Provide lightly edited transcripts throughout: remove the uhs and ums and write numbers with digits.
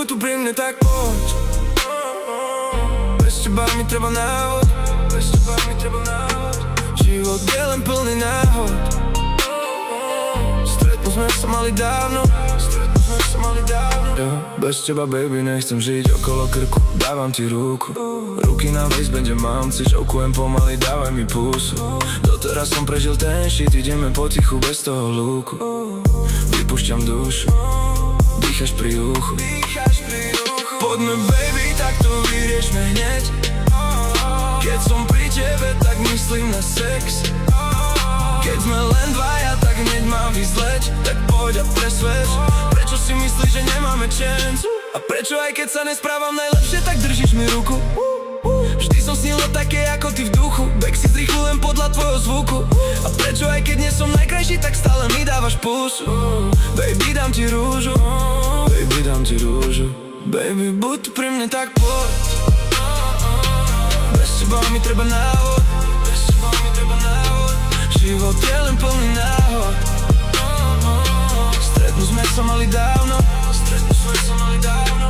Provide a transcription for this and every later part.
tu pri mne, tak poď. Bez teba mi treba návod, bez teba mi treba návod. Život je len plný náhod. Stretnúť sme sa mali dávno, stretnúť sme sa mali dávno. Ja, bez teba baby nechcem žiť okolo krku, dávam ti ruku. Ruky na waistbande mám, si šokujem pomaly, dávaj mi pusu. Doteraz som prežil ten shit, ideme potichu bez toho lúku. Vypúšťam dušu, dýchaš pri uchu. Poďme baby, tak to vyriešme hneď. Keď som pri tebe, tak myslím na sex. Keď sme len dvaja, tak hneď mám vyzleť. Tak poď a presvedč, prečo si myslíš, že nemáme chance? A prečo aj keď sa nesprávam najlepšie, tak držíš mi ruku? Vždy som snil o také ako ty v duchu, backseat rýchlo len podľa tvojho zvuku. A prečo aj keď nie som najkrajší, tak stále mi dávaš pusu? Baby, dám ti rúžu, baby, dám ti rúžu. Baby, buď tu pri mne, tak poď. Bez teba mi treba návod, bez teba mi treba návod. Život je len plný náhod. Stretnúť sme sa mali dávno, stretnúť sme sa mali dávno.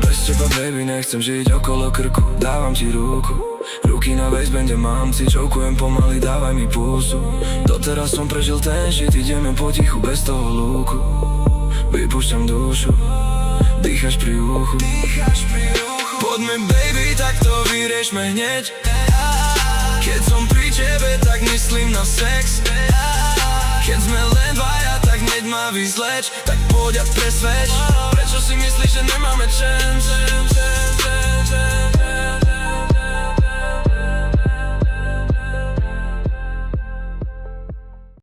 Bez teba baby nechcem žiť okolo krku, dávam ti ruku. Ruky na waistbande mám, si čoukujem pomaly, dávaj mi pusu. Doteraz som prežil ten shit, ideme potichu bez toho lúku. Vypúšťam dušu, dýchaš pri uchu. Poďme baby, tak to vyriešme hneď. Keď som pri tebe, tak myslím na sex. Keď sme len dvaja, tak hneď ma vyzleč. Tak poď a presvedč, prečo si myslíš, že nemáme chance?